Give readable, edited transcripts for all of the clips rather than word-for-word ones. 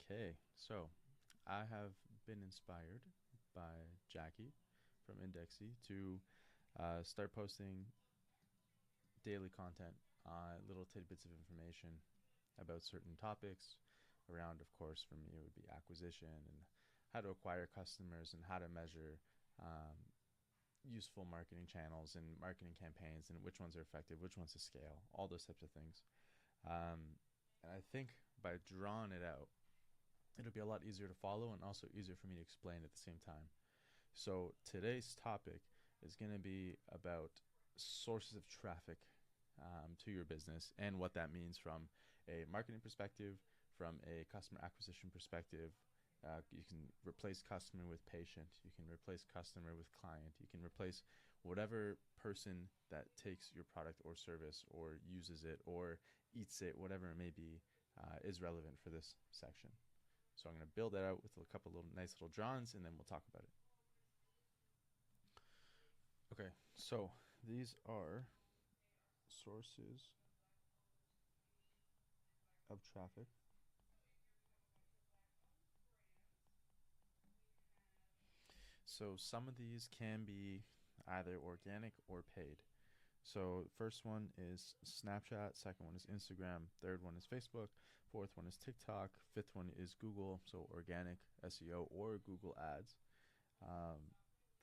Okay, so I have been inspired by Jackie from Indexy to start posting daily content, little tidbits of information about certain topics. Around, of course, for me, it would be acquisition and how to acquire customers and how to measure um, useful marketing channels and marketing campaigns and which ones are effective, which ones to scale, all those types of things. Um, and I think by drawing it out, it'll be a lot easier to follow and also easier for me to explain at the same time. So today's topic is going to be about sources of traffic to your business and what that means from a marketing perspective, from a customer acquisition perspective. You can replace customer with patient. You can replace customer with client. You can replace whatever person that takes your product or service or uses it or eats it, whatever it may be, is relevant for this section. So I'm going to build that out with a couple little nice little drawings, and then we'll talk about it. Okay, so these are sources of traffic. So some of these can be either organic or paid. So first one is Snapchat, second one is Instagram, third one is Facebook, fourth one is TikTok, fifth one is Google, so organic SEO or Google Ads.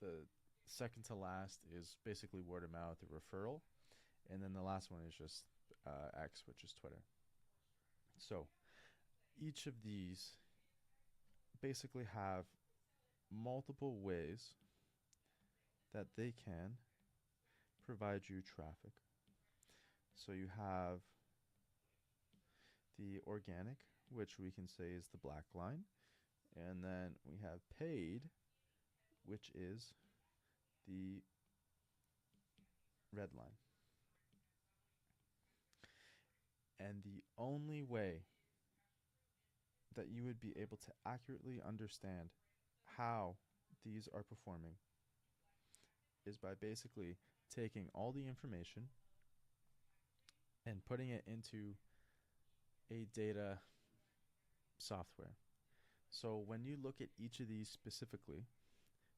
The second to last is basically word of mouth or referral, and then the last one is just X, which is Twitter. So each of these basically have multiple ways that they can provide you traffic. So you have the organic, which we can say is the black line, and then we have paid, which is the red line. And the only way that you would be able to accurately understand how these are performing is by basically taking all the information and putting it into a data software. So when you look at each of these specifically,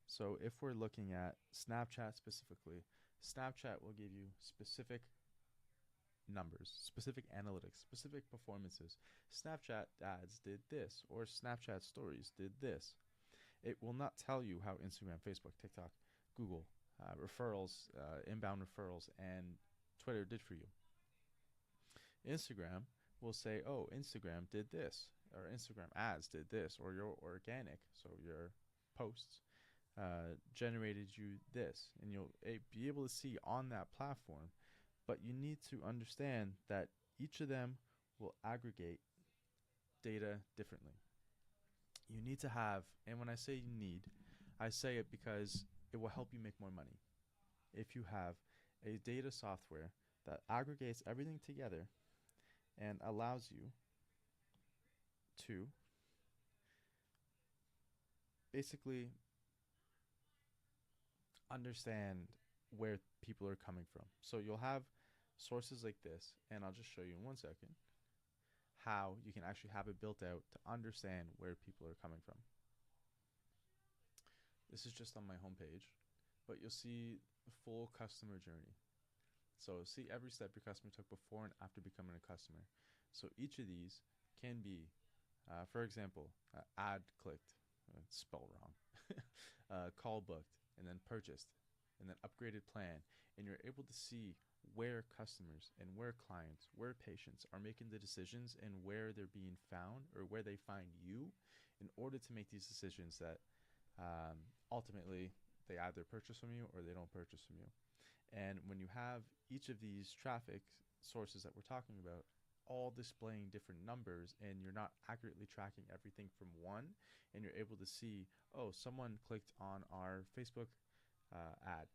so if we're looking at Snapchat specifically, Snapchat will give you specific numbers, specific analytics, specific performances. Snapchat ads did this, or Snapchat stories did this. It will not tell you how Instagram, Facebook, TikTok, Google, referrals, inbound referrals, and Twitter did for you. Instagram will say, oh, Instagram did this, or Instagram ads did this, or your organic, so your posts, generated you this. And you'll be able to see on that platform. But you need to understand that each of them will aggregate data differently. You need to have, and when I say you need, I say it because it will help you make more money. If you have a data software that aggregates everything together and allows you to basically understand where people are coming from. So you'll have sources like this, and I'll just show you in 1 second how you can actually have it built out to understand where people are coming from. This is just on my homepage, but you'll see the full customer journey. So see every step your customer took before and after becoming a customer. So each of these can be, for example, ad clicked, it's spelled wrong, call booked, and then purchased, and then upgraded plan. And you're able to see where customers and where clients, where patients are making the decisions and where they're being found or where they find you in order to make these decisions that ultimately they either purchase from you or they don't purchase from you. And when you have each of these traffic sources that we're talking about all displaying different numbers and you're not accurately tracking everything from one, and you're able to see, oh, someone clicked on our Facebook ad.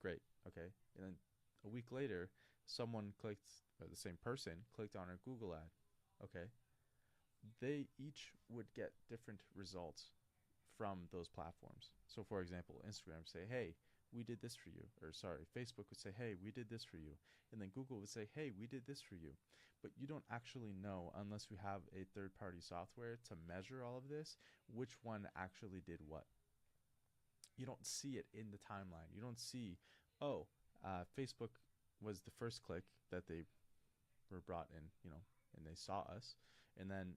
Great. Okay. And then a week later, someone clicked, or the same person clicked on our Google ad. Okay. They each would get different results from those platforms. So for example, Instagram say, hey, we did this for you. Or sorry, Facebook would say, hey, we did this for you. And then Google would say, hey, we did this for you. but you don't actually know unless we have a third party software to measure all of this, which one actually did what. You don't see it in the timeline. You don't see, oh, Facebook was the first click that they were brought in, and they saw us. And then,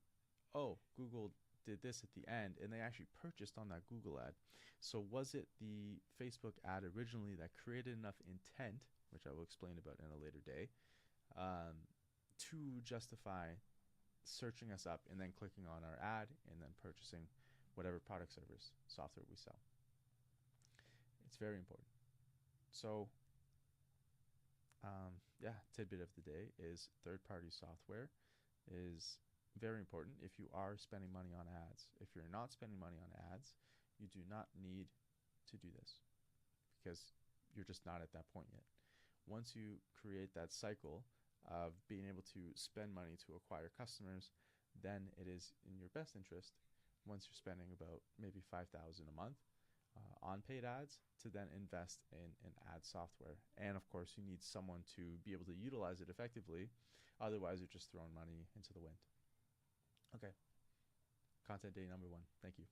oh, Google did this at the end, and they actually purchased on that Google ad. So was it the Facebook ad originally that created enough intent, which I will explain about in a later day, to justify searching us up and then clicking on our ad and then purchasing whatever product, service, software we sell? It's very important. So, yeah, tidbit of the day is third-party software is very important if you are spending money on ads. If you're not spending money on ads, you do not need to do this because you're just not at that point yet. Once you create that cycle of being able to spend money to acquire customers, then it is in your best interest, once you're spending about maybe $5,000 a month on paid ads, to then invest in ad software. And of course, you need someone to be able to utilize it effectively. Otherwise, you're just throwing money into the wind. Okay. Content day number 1. Thank you.